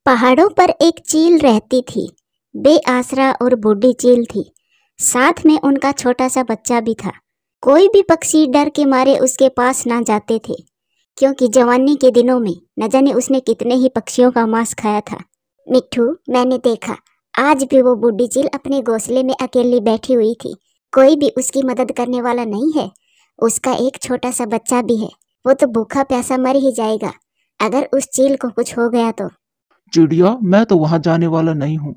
पहाड़ों पर एक चील रहती थी। बेआसरा और बूढ़ी चील थी। साथ में उनका छोटा सा बच्चा भी था। कोई भी पक्षी डर के मारे उसके पास ना जाते थे, क्योंकि जवानी के दिनों में न जाने उसने कितने ही पक्षियों का मांस खाया था। मिट्ठू, मैंने देखा आज भी वो बूढ़ी चील अपने घोंसले में अकेली बैठी हुई थी। कोई भी उसकी मदद करने वाला नहीं है। उसका एक छोटा सा बच्चा भी है। वो तो भूखा प्यासा मर ही जाएगा अगर उस चील को कुछ हो गया तो। चिड़िया, मैं तो वहां जाने वाला नहीं हूँ।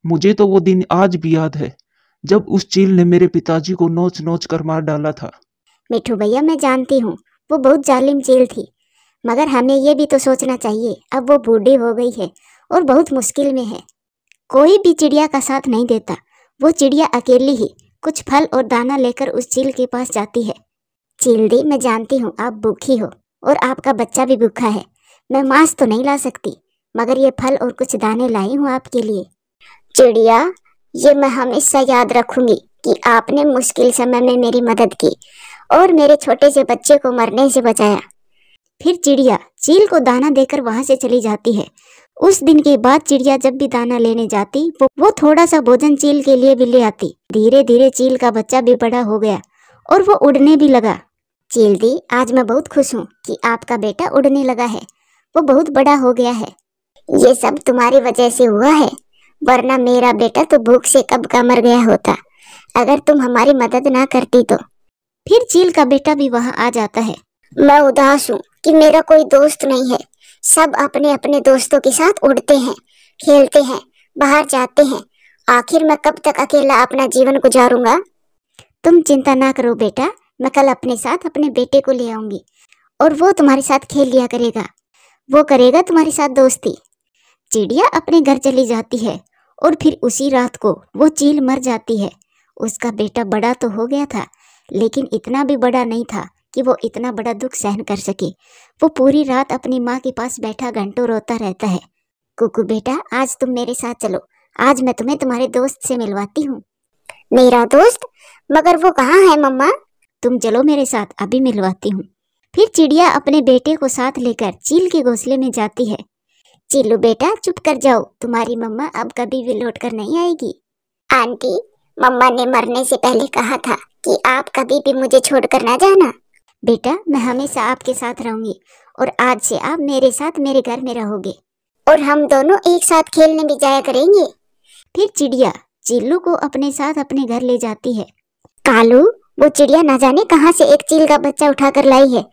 मुझे तो वो दिन आज भी याद है जब उस चील ने मेरे पिताजी को नोच नोच कर मार डाला था। मिट्ठू भैया, मैं जानती हूँ वो बहुत जालिम चील थी, मगर हमें ये भी तो सोचना चाहिए अब वो बूढ़ी हो गई है और बहुत मुश्किल में है। कोई भी चिड़िया का साथ नहीं देता। वो चिड़िया अकेली ही कुछ फल और दाना लेकर उस चील के पास जाती है। चील दी, मैं जानती हूँ आप भूखी हो और आपका बच्चा भी भूखा है। मैं मांस तो नहीं ला सकती, मगर ये फल और कुछ दाने लाई हूँ आपके लिए। चिड़िया, ये मैं हमेशा याद रखूंगी कि आपने मुश्किल समय में मेरी मदद की और मेरे छोटे से बच्चे को मरने से बचाया। फिर चिड़िया चील को दाना देकर वहां से चली जाती है। उस दिन के बाद चिड़िया जब भी दाना लेने जाती वो थोड़ा सा भोजन चील के लिए भी ले आती। धीरे धीरे चील का बच्चा भी बड़ा हो गया और वो उड़ने भी लगा। चील दी, आज मैं बहुत खुश हूँ कि आपका बेटा उड़ने लगा है। वो बहुत बड़ा हो गया है। ये सब तुम्हारी वजह से हुआ है, वरना मेरा बेटा तो भूख से कब का मर गया होता अगर तुम हमारी मदद ना करती तो। फिर चील का बेटा भी वहां आ जाता है। मैं उदास हूँ कि मेरा कोई दोस्त नहीं है। सब अपने अपने दोस्तों के साथ उड़ते हैं, खेलते हैं, बाहर जाते हैं। आखिर मैं कब तक अकेला अपना जीवन गुजारूंगा। तुम चिंता ना करो बेटा, मैं कल अपने साथ अपने बेटे को ले आऊंगी और वो तुम्हारे साथ खेल लिया करेगा। वो करेगा तुम्हारे साथ दोस्ती। चिड़िया अपने घर चली जाती है और फिर उसी रात को वो चील मर जाती है। उसका बेटा बड़ा तो हो गया था, लेकिन इतना भी बड़ा नहीं था कि वो इतना बड़ा दुख सहन कर सके। वो पूरी रात अपनी माँ के पास बैठा घंटों रोता रहता है। कुकू बेटा, आज तुम मेरे साथ चलो। आज मैं तुम्हें तुम्हारे दोस्त से मिलवाती हूँ। मेरा दोस्त? मगर वो कहाँ है मम्मा? तुम चलो मेरे साथ, अभी मिलवाती हूँ। फिर चिड़िया अपने बेटे को साथ लेकर चील के घोंसले में जाती है। चिल्लू बेटा, चुप कर जाओ, तुम्हारी मम्मा अब कभी भी लौट कर नहीं आएगी। आंटी, मम्मा ने मरने से पहले कहा था कि आप कभी भी मुझे छोड़कर ना जाना। बेटा, मैं हमेशा आपके साथ रहूंगी और आज से आप मेरे साथ मेरे घर में रहोगे और हम दोनों एक साथ खेलने भी जाया करेंगे। फिर चिड़िया चिल्लू को अपने साथ अपने घर ले जाती है। कालू, वो चिड़िया ना जाने कहां से एक चील का बच्चा उठाकर लाई है।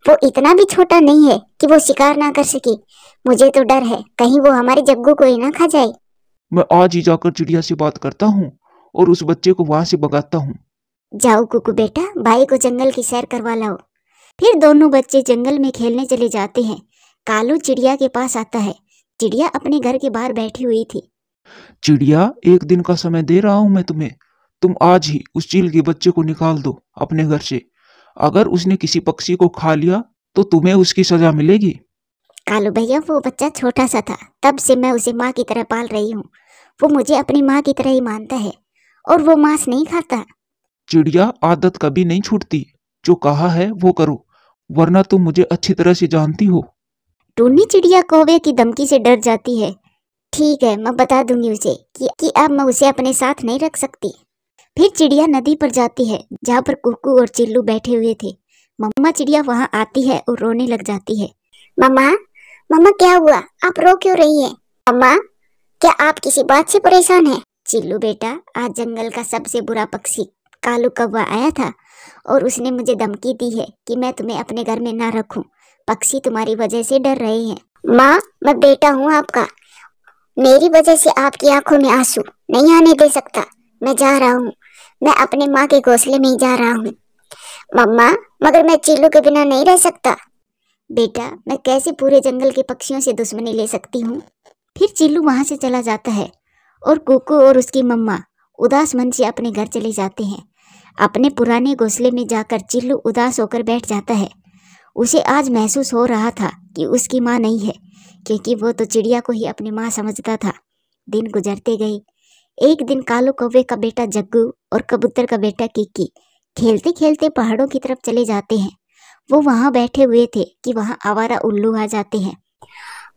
वो इतना भी छोटा नहीं है कि वो शिकार ना कर सके। मुझे तो डर है कहीं वो हमारे जग्गू को ही ना खा जाए। मैं आज ही जाकर चिड़िया से बात करता हूँ और उस बच्चे को वहां से भगाता हूँ। जाओ कुकू बेटा, भाई को जंगल की सैर करवा लाओ। फिर दोनों बच्चे जंगल में खेलने चले जाते हैं। कालू चिड़िया के पास आता है। चिड़िया अपने घर के बाहर बैठी हुई थी। चिड़िया, एक दिन का समय दे रहा हूँ मैं तुम्हें। तुम आज ही उस चील के बच्चे को निकाल दो अपने घर से। अगर उसने किसी पक्षी को खा लिया तो तुम्हें उसकी सजा मिलेगी। कालू भैया, वो बच्चा छोटा सा था, तब से मैं उसे माँ की तरह पाल रही हूँ। वो मुझे अपनी माँ की तरह ही मानता है और वो मांस नहीं खाता। चिड़िया, आदत कभी नहीं छूटती। जो कहा है वो करो, वरना तुम मुझे अच्छी तरह से जानती हो। टूनी चिड़िया कौवे की धमकी से डर जाती है। ठीक है, मैं बता दूंगी उसे कि अब मैं उसे अपने साथ नहीं रख सकती। फिर चिड़िया नदी पर जाती है जहाँ पर कुकू और चिल्लू बैठे हुए थे। मम्मा चिड़िया वहाँ आती है और रोने लग जाती है। मम्मा, मम्मा क्या हुआ? आप रो क्यों रही है? मम्मा, क्या आप किसी बात से परेशान हैं? चिल्लू बेटा, आज जंगल का सबसे बुरा पक्षी कालू कौवा आया था और उसने मुझे धमकी दी है कि मैं तुम्हें अपने घर में ना रखूं। पक्षी तुम्हारी वजह से डर रहे हैं। माँ, मैं बेटा हूँ आपका। मेरी वजह से आपकी आंखों में आंसू नहीं आने दे सकता। मैं जा रहा हूँ। मैं अपने माँ के घोंसले में ही जा रहा हूँ। मम्मा, मगर मैं चिल्लू के बिना नहीं रह सकता। बेटा, मैं कैसे पूरे जंगल के पक्षियों से दुश्मनी ले सकती हूँ। फिर चिल्लू वहां से चला जाता है और कुकू और उसकी मम्मा उदास मन से अपने घर चले जाते हैं। अपने पुराने घोंसले में जाकर चिल्लू उदास होकर बैठ जाता है। उसे आज महसूस हो रहा था कि उसकी माँ नहीं है, क्योंकि वो तो चिड़िया को ही अपनी माँ समझता था। दिन गुजरते गए। एक दिन कालू कौवे का बेटा जग्गू और कबूतर का बेटा किक्की खेलते खेलते पहाड़ों की तरफ चले जाते हैं। वो वहां बैठे हुए थे कि वहां आवारा उल्लू आ जाते हैं।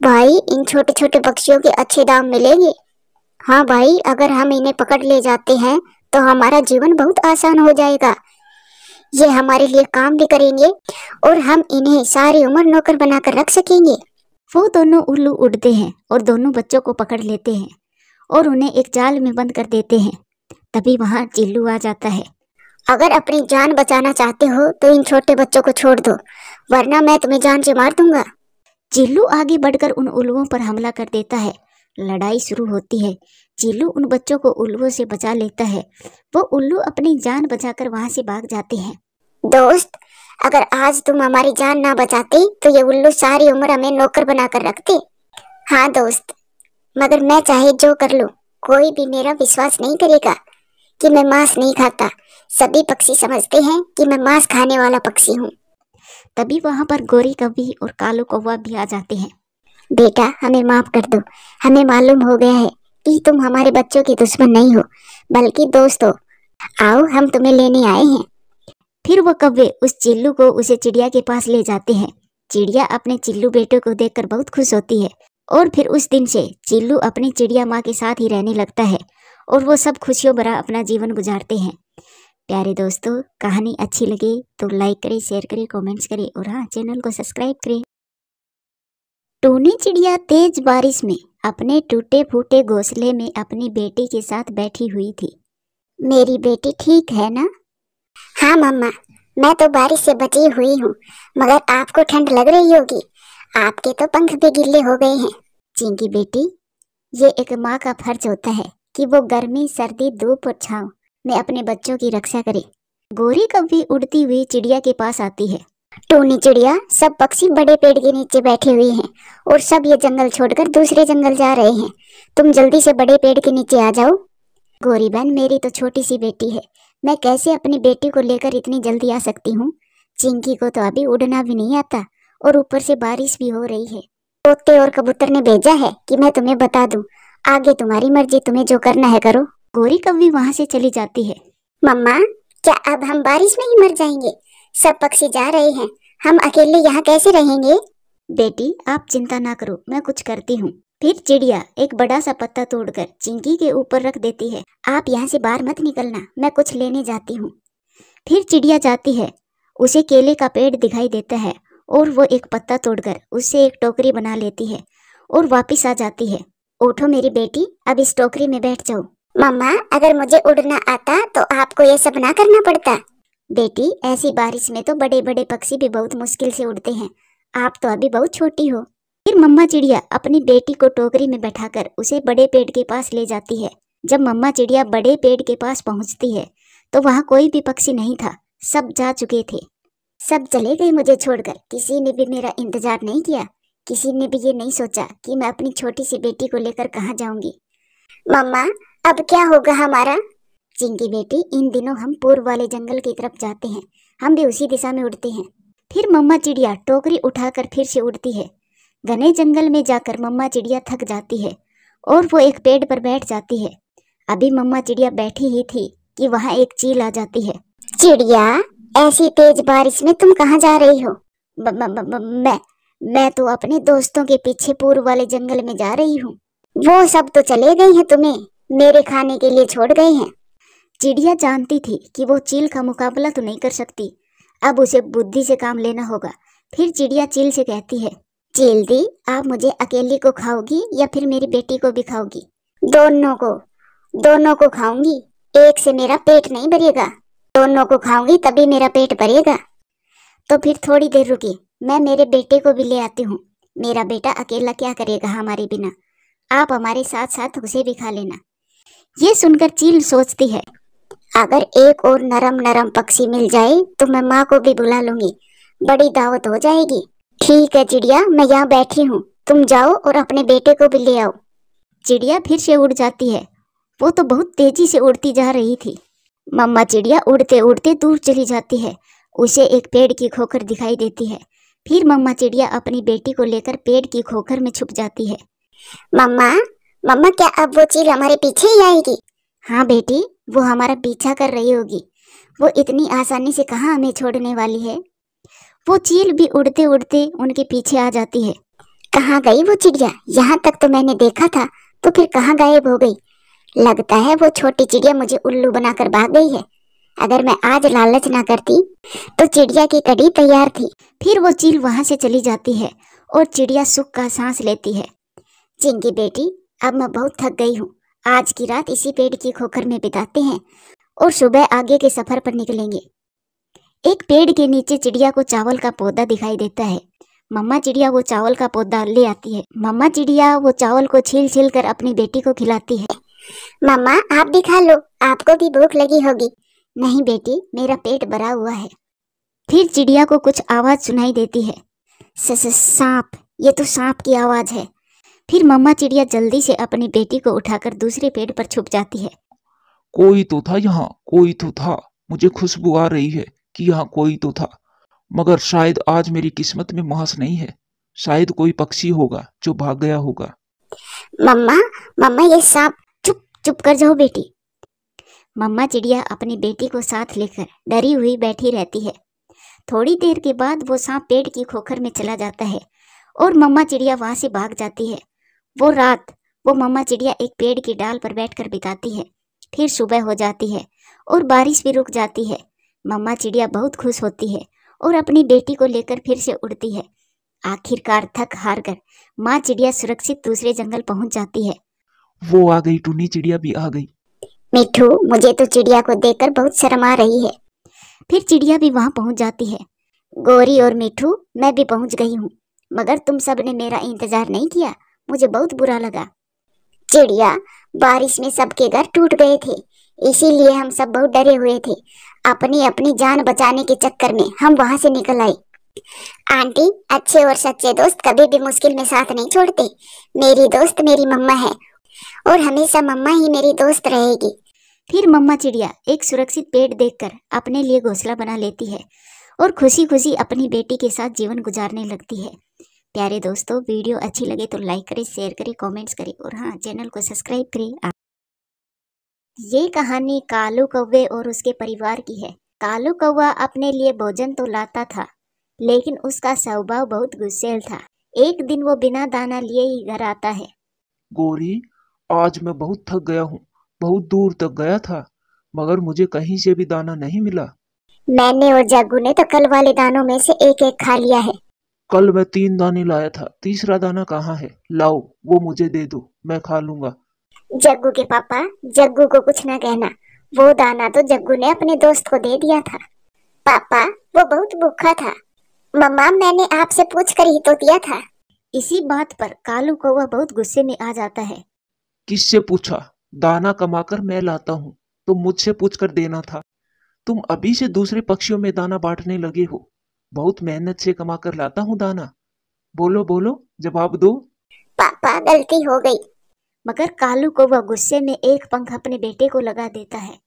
भाई, इन छोटे छोटे पक्षियों के अच्छे दाम मिलेंगे। हाँ भाई, अगर हम इन्हें पकड़ ले जाते हैं तो हमारा जीवन बहुत आसान हो जाएगा। ये हमारे लिए काम भी करेंगे और हम इन्हें सारी उम्र नौकर बनाकर रख सकेंगे। वो दोनों उल्लू उड़ते हैं और दोनों बच्चों को पकड़ लेते हैं और उन्हें एक जाल में बंद कर देते हैं। तभी वहाँ चिल्लू आ जाता है। अगर अपनी जान बचाना चाहते हो तो इन छोटे बच्चों को छोड़ दो, वरना मैं तुम्हें जान से मार दूंगा। चिल्लू आगे बढ़कर उन उल्लुओं पर हमला कर देता है। लड़ाई शुरू होती है। चिल्लू उन बच्चों को उल्लुओं से बचा लेता है। वो उल्लू अपनी जान बचाकर वहां से भाग जाते हैं। दोस्त, अगर आज तुम हमारी जान ना बचाते तो ये उल्लू सारी उम्र हमें नौकर बनाकर रखते। हाँ दोस्त, मगर मैं चाहे जो कर लूं, कोई भी मेरा विश्वास नहीं करेगा कि मैं मांस नहीं खाता। सभी पक्षी समझते हैं कि मैं मांस खाने वाला पक्षी हूँ। तभी वहाँ पर गोरी कौवी और कालू कौवा भी आ जाते हैं। बेटा, हमें माफ कर दो। हमें मालूम हो गया है कि तुम हमारे बच्चों के दुश्मन नहीं हो, बल्कि दोस्त हो। आओ, हम तुम्हें लेने आए हैं। फिर वो कौवे उस चिल्लू को उसे चिड़िया के पास ले जाते हैं। चिड़िया अपने चिल्लू बेटे को देखकर बहुत खुश होती है और फिर उस दिन से चिल्लू अपनी चिड़िया माँ के साथ ही रहने लगता है और वो सब खुशियों भरा अपना जीवन गुजारते हैं। प्यारे दोस्तों, कहानी अच्छी लगे तो लाइक करें, शेयर करें, कमेंट्स करें और हाँ, चैनल को सब्सक्राइब करें। टूनी चिड़िया तेज बारिश में अपने टूटे फूटे घोंसले में अपनी बेटी के साथ बैठी हुई थी। मेरी बेटी ठीक है ना? हाँ मम्मा, मैं तो बारिश से बची हुई हूँ, मगर आपको ठंड लग रही होगी। आपके तो पंख भी गिल्ले हो गए हैं। चिंकी बेटी, ये एक माँ का फर्ज होता है कि वो गर्मी, सर्दी, धूप और छांव में अपने बच्चों की रक्षा करे। गोरी कौवी उड़ती हुई चिड़िया के पास आती है। टूनी चिड़िया, सब पक्षी बड़े पेड़ के नीचे बैठे हुए हैं और सब ये जंगल छोड़कर दूसरे जंगल जा रहे हैं। तुम जल्दी से बड़े पेड़ के नीचे आ जाओ। गोरी बहन, मेरी तो छोटी सी बेटी है, मैं कैसे अपनी बेटी को लेकर इतनी जल्दी आ सकती हूँ? चिंकी को तो अभी उड़ना भी नहीं आता और ऊपर से बारिश भी हो रही है। तोते और कबूतर ने भेजा है कि मैं तुम्हें बता दूं। आगे तुम्हारी मर्जी, तुम्हें जो करना है करो। गोरी कौवी वहाँ से चली जाती है। मम्मा, क्या अब हम बारिश में ही मर जाएंगे? सब पक्षी जा रहे हैं, हम अकेले यहाँ कैसे रहेंगे? बेटी, आप चिंता ना करो, मैं कुछ करती हूँ। फिर चिड़िया एक बड़ा सा पत्ता तोड़कर चिंकी के ऊपर रख देती है। आप यहाँ से बाहर मत निकलना, मैं कुछ लेने जाती हूँ। फिर चिड़िया जाती है। उसे केले का पेड़ दिखाई देता है और वो एक पत्ता तोड़कर उससे एक टोकरी बना लेती है और वापस आ जाती है। उठो मेरी बेटी, अब इस टोकरी में बैठ जाओ। मम्मा, अगर मुझे उड़ना आता तो आपको ये सब ना करना पड़ता। बेटी, ऐसी बारिश में तो बड़े बड़े पक्षी भी बहुत मुश्किल से उड़ते हैं। आप तो अभी बहुत छोटी हो। फिर मम्मा चिड़िया अपनी बेटी को टोकरी में बैठाकर उसे बड़े पेड़ के पास ले जाती है। जब मम्मा चिड़िया बड़े पेड़ के पास पहुंचती है तो वहाँ कोई भी पक्षी नहीं था, सब जा चुके थे। सब चले गए मुझे छोड़कर। किसी ने भी मेरा इंतजार नहीं किया। किसी ने भी ये नहीं सोचा कि मैं अपनी छोटी सी बेटी को लेकर कहाँ जाऊंगी। मम्मा, अब क्या होगा हमारा? चिंकी बेटी, इन दिनों हम पूर्व वाले जंगल की तरफ जाते हैं, हम भी उसी दिशा में उड़ते हैं। फिर मम्मा चिड़िया टोकरी उठाकर फिर से उड़ती है। घने जंगल में जाकर मम्मा चिड़िया थक जाती है और वो एक पेड़ पर बैठ जाती है। अभी मम्मा चिड़िया बैठी ही थी कि वहाँ एक चील आ जाती है। चिड़िया, ऐसी तेज बारिश में तुम कहाँ जा रही हो? मैं तो अपने दोस्तों के पीछे पूर्व वाले जंगल में जा रही हूँ। वो सब तो चले गए हैं, तुम्हें मेरे खाने के लिए छोड़ गए हैं। चिड़िया जानती थी कि वो चील का मुकाबला तो नहीं कर सकती, अब उसे बुद्धि से काम लेना होगा। फिर चिड़िया चील से कहती है, चील दी, आप मुझे अकेली को खाओगी या फिर मेरी बेटी को भी खाओगी? दोनों को खाऊंगी। एक से मेरा पेट नहीं भरेगा, दोनों को खाऊंगी तभी मेरा पेट भरेगा। तो फिर थोड़ी देर रुकिए, मैं मेरे बेटे को भी ले आती हूँ। मेरा बेटा अकेला क्या करेगा हमारे बिना, आप हमारे साथ साथ उसे भी खा लेना। ये सुनकर चील सोचती है, अगर एक और नरम नरम पक्षी मिल जाए तो मैं माँ को भी बुला लूंगी, बड़ी दावत हो जाएगी। ठीक है चिड़िया, मैं यहाँ बैठी हूँ, तुम जाओ और अपने बेटे को भी ले आओ। चिड़िया फिर से उड़ जाती है। वो तो बहुत तेजी से उड़ती जा रही थी। मम्मा चिड़िया उड़ते उड़ते दूर चली जाती है। उसे एक पेड़ की खोखर दिखाई देती है। फिर मम्मा चिड़िया अपनी बेटी को लेकर पेड़ की खोखर में छुप जाती है। मम्मा, क्या अब वो चील हमारे पीछे ही आएगी? हाँ बेटी, वो हमारा पीछा कर रही होगी। वो इतनी आसानी से कहाँ हमें छोड़ने वाली है। वो चील भी उड़ते उड़ते उनके पीछे आ जाती है। कहाँ गई वो चिड़िया? यहाँ तक तो मैंने देखा था, तो फिर कहाँ गायब हो गई? लगता है वो छोटी चिड़िया मुझे उल्लू बनाकर भाग गई है। अगर मैं आज लालच ना करती तो चिड़िया की कड़ी तैयार थी। फिर वो चील वहां से चली जाती है और चिड़िया सुख का सांस लेती है। चिंकी बेटी, अब मैं बहुत थक गई हूँ। आज की रात इसी पेड़ की खोखर में बिताते हैं और सुबह आगे के सफर पर निकलेंगे। एक पेड़ के नीचे चिड़िया को चावल का पौधा दिखाई देता है। मम्मा चिड़िया वो चावल का पौधा ले आती है। मम्मा चिड़िया वो चावल को छील छील कर अपनी बेटी को खिलाती है। मम्मा आप भी खा लो, आपको भी भूख लगी होगी। नहीं बेटी, मेरा पेट भरा हुआ है। फिर चिड़िया को कुछ आवाज सुनाई देती है। सांप, ये तो सांप की आवाज है। फिर मम्मा चिड़िया जल्दी से अपनी बेटी को उठाकर दूसरे पेड़ पर छुप जाती है। कोई तो था यहाँ, कोई तो था। मुझे खुशबू आ रही है कि यहाँ कोई तो था, मगर शायद आज मेरी किस्मत में मांस नहीं है। शायद कोई पक्षी होगा जो भाग गया होगा। मम्मा, मम्मा ये सांप। चुप चुप कर जाओ बेटी। मम्मा चिड़िया अपनी बेटी को साथ लेकर डरी हुई बैठी रहती है। थोड़ी देर के बाद वो सांप पेड़ की खोखर में चला जाता है और मम्मा चिड़िया वहां से भाग जाती है। वो रात वो मम्मा चिड़िया एक पेड़ की डाल पर बैठकर बिताती है। फिर सुबह हो जाती है और बारिश भी रुक जाती है। मम्मा चिड़िया बहुत खुश होती है और अपनी बेटी को लेकर फिर से उड़ती है। आखिरकार थक हार कर माँ चिड़िया सुरक्षित दूसरे जंगल पहुंच जाती है। वो आ गई, टूनी चिड़िया भी आ गई। मिठू, मुझे तो चिड़िया को देखकर बहुत शर्म आ रही है। फिर चिड़िया भी वहां पहुंच जाती है। गोरी और मिठू, मैं भी पहुंच गई हूँ, मगर तुम सब ने मेरा इंतजार नहीं किया। मुझे बहुत बुरा लगा। चिड़िया, बारिश में सबके घर टूट गए थे, इसीलिए हम सब बहुत डरे हुए थे। अपनी अपनी जान बचाने के चक्कर में हम वहां से निकल आए। आंटी, अच्छे और सच्चे दोस्त कभी भी मुश्किल में साथ नहीं छोड़ते। मेरी दोस्त मेरी मम्मा है और हमेशा मम्मा ही मेरी दोस्त रहेगी। फिर मम्मा चिड़िया एक सुरक्षित पेड़ देखकर अपने लिए घोंसला बना लेती है और खुशी खुशी अपनी बेटी के साथ जीवन गुजारने लगती है। प्यारे दोस्तों, वीडियो अच्छी लगे तो लाइक करें, शेयर करें, कमेंट्स करें और हाँ, चैनल को सब्सक्राइब करें। ये कहानी कालू कौवे और उसके परिवार की है। कालू कौवा अपने लिए भोजन तो लाता था, लेकिन उसका स्वभाव बहुत गुस्सैल था। एक दिन वो बिना दाना लिए ही घर आता है। गोरी, आज मैं बहुत थक गया हूँ। बहुत दूर तक गया था, मगर मुझे कहीं से भी दाना नहीं मिला। मैंने और जग्गू ने तो कल वाले दानों में से एक एक खा लिया है। कल मैं 3 दाने लाया था, तीसरा दाना कहाँ है? लाओ, वो मुझे दे दो, मैं खा लूंगा। जग्गू के पापा, जग्गू को कुछ ना कहना। वो दाना तो जग्गू ने अपने दोस्त को दे दिया था। पापा, वो बहुत भूखा था। मम्मा, मैंने आपसे पूछ कर ही तो दिया था। इसी बात पर कालू कौवा बहुत गुस्से में आ जाता है। किससे पूछा? दाना कमाकर मैं लाता हूँ, तो मुझसे पूछकर देना था। तुम अभी से दूसरे पक्षियों में दाना बांटने लगे हो। बहुत मेहनत से कमाकर लाता हूँ दाना। बोलो बोलो, जवाब दो। पापा, गलती हो गई। मगर कालू कौवा गुस्से में एक पंख अपने बेटे को लगा देता है।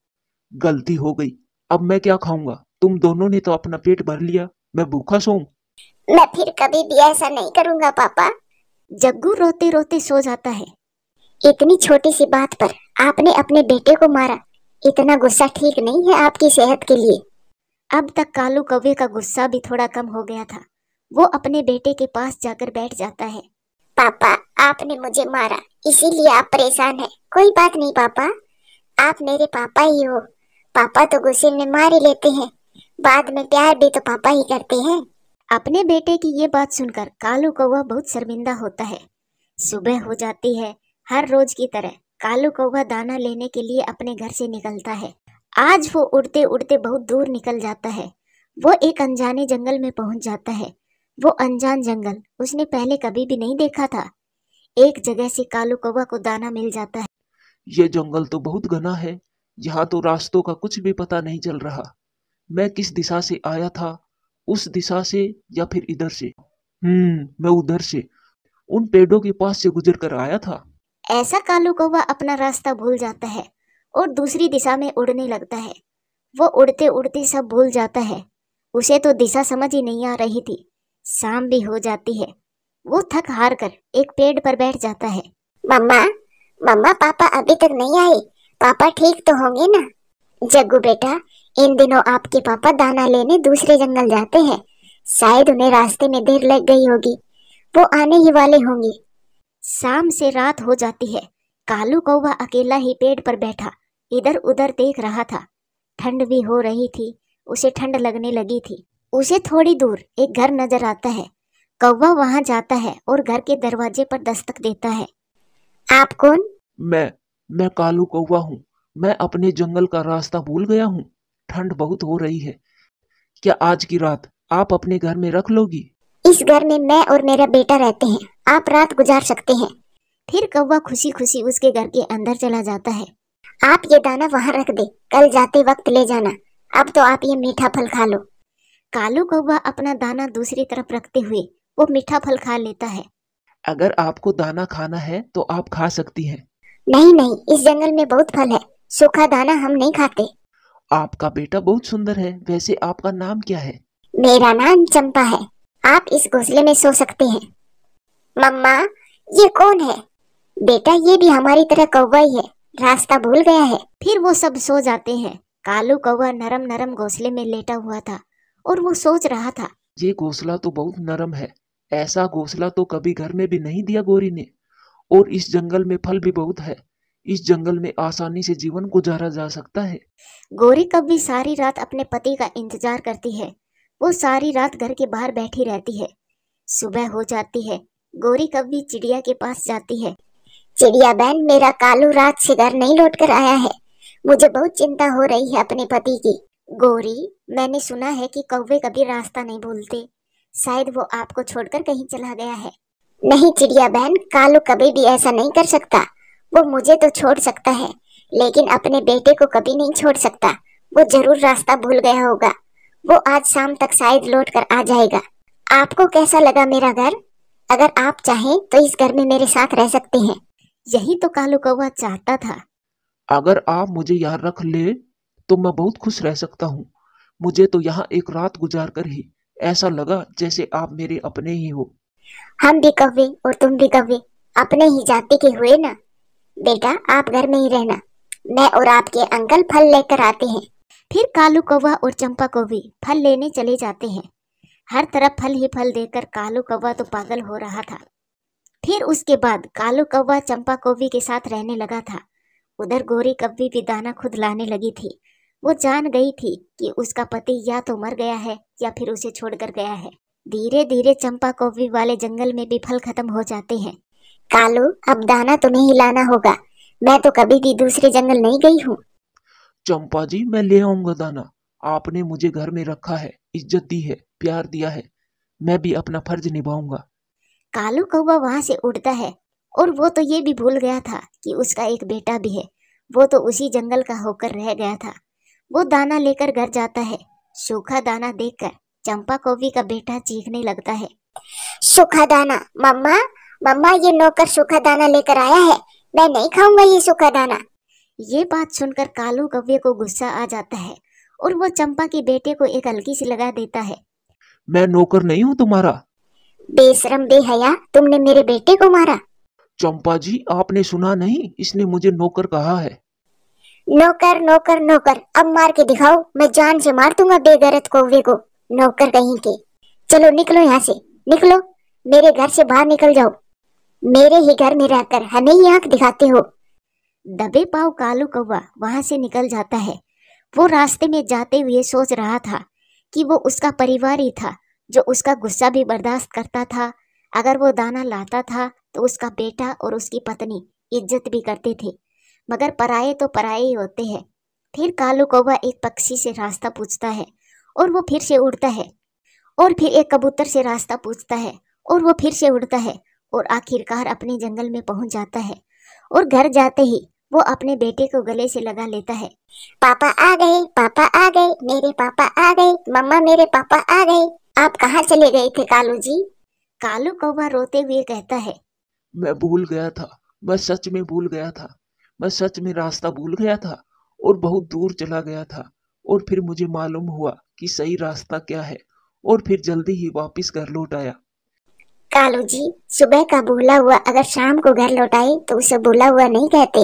गलती हो गई, अब मैं क्या खाऊंगा? तुम दोनों ने तो अपना पेट भर लिया, मैं भूखा सोऊं? मैं फिर कभी भी ऐसा नहीं करूंगा पापा। जग्गू रोते रोते सो जाता है। इतनी छोटी सी बात पर आपने अपने बेटे को मारा। इतना गुस्सा ठीक नहीं है आपकी सेहत के लिए। अब तक कालू कौवे का गुस्सा भी थोड़ा कम हो गया था। वो अपने बेटे के पास जाकर बैठ जाता है। पापा, आपने मुझे मारा, इसीलिए आप परेशान हैं। कोई बात नहीं पापा, आप मेरे पापा ही हो। पापा तो गुस्से में मार ही लेते हैं, बाद में प्यार भी तो पापा ही करते हैं। अपने बेटे की ये बात सुनकर कालू कौवा बहुत शर्मिंदा होता है। सुबह हो जाती है। हर रोज की तरह कालू कौवा दाना लेने के लिए अपने घर से निकलता है। आज वो उड़ते उड़ते बहुत दूर निकल जाता है। वो एक अनजाने जंगल में पहुंच जाता है। वो अनजान जंगल उसने पहले कभी भी नहीं देखा था। एक जगह से कालू कौवा को दाना मिल जाता है। ये जंगल तो बहुत घना है, यहाँ तो रास्तों का कुछ भी पता नहीं चल रहा। मैं किस दिशा से आया था, उस दिशा से या फिर इधर से? मैं उधर से, उन पेड़ों के पास से गुजर कर आया था। ऐसा कालू कौवा अपना रास्ता भूल जाता है और दूसरी दिशा में उड़ने लगता है। वो उड़ते उड़ते सब भूल जाता है। उसे तो दिशा समझ ही नहीं आ रही थी। शाम भी हो जाती है। वो थक हार कर एक पेड़ पर बैठ जाता है। मम्मा, मम्मा, पापा अभी तक नहीं आए। पापा ठीक तो होंगे ना? जग्गू बेटा, इन दिनों आपके पापा दाना लेने दूसरे जंगल जाते हैं। शायद उन्हें रास्ते में देर लग गई होगी। वो आने ही वाले होंगे। शाम से रात हो जाती है। कालू कौवा अकेला ही पेड़ पर बैठा इधर उधर देख रहा था। ठंड भी हो रही थी, उसे ठंड लगने लगी थी। उसे थोड़ी दूर एक घर नजर आता है। कौवा वहां जाता है और घर के दरवाजे पर दस्तक देता है। आप कौन? मैं कालू कौवा हूँ। मैं अपने जंगल का रास्ता भूल गया हूँ। ठंड बहुत हो रही है। क्या आज की रात आप अपने घर में रख लोगी? इस घर में मैं और मेरा बेटा रहते हैं, आप रात गुजार सकते हैं। फिर कौवा खुशी खुशी उसके घर के अंदर चला जाता है। आप ये दाना वहां रख दे, कल जाते वक्त ले जाना। अब तो आप ये मीठा फल खा लो। कालू कौवा अपना दाना दूसरी तरफ रखते हुए वो मीठा फल खा लेता है। अगर आपको दाना खाना है तो आप खा सकती हैं। नहीं नहीं, इस जंगल में बहुत फल है, सूखा दाना हम नहीं खाते। आपका बेटा बहुत सुंदर है। वैसे आपका नाम क्या है? मेरा नाम चंपा है। आप इस घोंसले में सो सकते हैं। मम्मा, ये कौन है? बेटा, ये भी हमारी तरह कौवा ही है, रास्ता भूल गया है। फिर वो सब सो जाते हैं। कालू कौवा नरम नरम घोंसले में लेटा हुआ था और वो सोच रहा था, ये घोंसला तो बहुत नरम है। ऐसा घोंसला तो कभी घर में भी नहीं दिया गोरी ने। और इस जंगल में फल भी बहुत है। इस जंगल में आसानी से जीवन गुजारा जा सकता है। गोरी कभी सारी रात अपने पति का इंतजार करती है। वो सारी रात घर के बाहर बैठी रहती है। सुबह हो जाती है। गोरी कभी चिड़िया के पास जाती है। चिड़िया बहन, मेरा कालू रात से घर नहीं लौट कर आया है। मुझे बहुत चिंता हो रही है अपने पति की। गोरी, मैंने सुना है कि कौवे कभी रास्ता नहीं भूलते। शायद वो आपको छोड़कर कहीं चला गया है। नहीं चिड़िया बहन, कालू कभी भी ऐसा नहीं कर सकता। वो मुझे तो छोड़ सकता है, लेकिन अपने बेटे को कभी नहीं छोड़ सकता। वो जरूर रास्ता भूल गया होगा। वो आज शाम तक शायद लौट कर आ जाएगा। आपको कैसा लगा मेरा घर? अगर आप चाहें तो इस घर में मेरे साथ रह सकते हैं। यही तो कालू कौवा चाहता था। अगर आप मुझे यहाँ रख ले तो मैं बहुत खुश रह सकता हूँ। मुझे तो यहाँ एक रात गुजार कर ही ऐसा लगा जैसे आप मेरे अपने ही हो। हम भी कौवे और तुम भी कौवे, अपने ही जाति के हुए ना। बेटा, आप घर में ही रहना, मैं और आपके अंकल फल लेकर आते हैं। फिर कालू कौवा और चंपा कौवी फल लेने चले जाते हैं। हर तरफ फल ही फल देखकर कालू कौवा तो पागल हो रहा था। फिर उसके बाद कालू कौवा चंपा कौवी के साथ रहने लगा था। उधर गोरी कौवी भी दाना खुद लाने लगी थी। वो जान गई थी कि उसका पति या तो मर गया है या फिर उसे छोड़कर गया है। धीरे धीरे चंपा कौवी वाले जंगल में भी फल खत्म हो जाते हैं। कालू, अब दाना तुम्हें ही लाना होगा। मैं तो कभी भी दूसरे जंगल नहीं गई हूँ। चंपा जी, मैं ले आऊंगा दाना। आपने मुझे घर में रखा है, इज्जत दी है, प्यार दिया है। मैं भी अपना फर्ज निभाऊंगा। कालू कौवा वहां से उड़ता है और वो तो ये भी भूल गया था कि उसका एक बेटा भी है। वो तो उसी जंगल का होकर रह गया था। वो दाना लेकर घर जाता है। सूखा दाना देखकर चंपा कौवी का बेटा चीखने लगता है। सूखा दाना? मम्मा, मम्मा, ये नौकर सूखा दाना लेकर आया है। मैं नहीं खाऊंगा ये सूखा दाना। ये बात सुनकर कालू कौवे को गुस्सा आ जाता है और वो चंपा के बेटे को एक हल्की सी लगा देता है। मैं नौकर नहीं हूँ तुम्हारा। बेशरम बेहया, तुमने मेरे बेटे को मारा। चंपा जी, आपने सुना नहीं? इसने मुझे नौकर कहा है। नौकर नौकर नौकर, अब मार के दिखाओ, मैं जान से मार दूंगा बेगैरत कौवे को। नौकर कहीं के। चलो निकलो यहाँ से, निकलो, मेरे घर से बाहर निकल जाओ। मेरे ही घर में रहकर हमें ही आंख दिखाते हो। दबे पाव कालू कौवा वहां से निकल जाता है। वो रास्ते में जाते हुए सोच रहा था कि वो उसका परिवार ही था जो उसका गुस्सा भी बर्दाश्त करता था। अगर वो दाना लाता था तो उसका बेटा और उसकी पत्नी इज्जत भी करते थे, मगर पराये तो पराये ही होते हैं। फिर कालू कौवा एक पक्षी से रास्ता पूछता है और वो फिर से उड़ता है, और फिर एक कबूतर से रास्ता पूछता है और वो फिर से उड़ता है, और आखिरकार अपने जंगल में पहुंच जाता है। और घर जाते ही वो अपने बेटे को गले से लगा लेता है। पापा आ गए, पापा आ गए, मेरे पापा आ गए, मम्मा मेरे पापा आ गए। आप कहाँ चले गए थे कालू जी? कालू कौवा रोते हुए कहता है, मैं भूल गया था। मैं सच में भूल गया था। मैं सच में रास्ता भूल गया था और बहुत दूर चला गया था। और फिर मुझे मालूम हुआ कि सही रास्ता क्या है, और फिर जल्दी ही वापस घर लौट आया। कालू जी, सुबह का भूला हुआ अगर शाम को घर लौटाए तो उसे भूला हुआ नहीं कहते।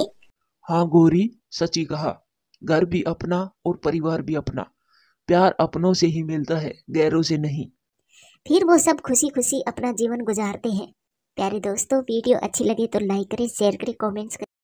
हाँ गोरी, सच ही कहा। घर भी अपना और परिवार भी अपना। प्यार अपनों से ही मिलता है, गैरों से नहीं। फिर वो सब खुशी खुशी अपना जीवन गुजारते हैं। प्यारे दोस्तों, वीडियो अच्छी लगे तो लाइक करें, शेयर करें, कमेंट्स करें।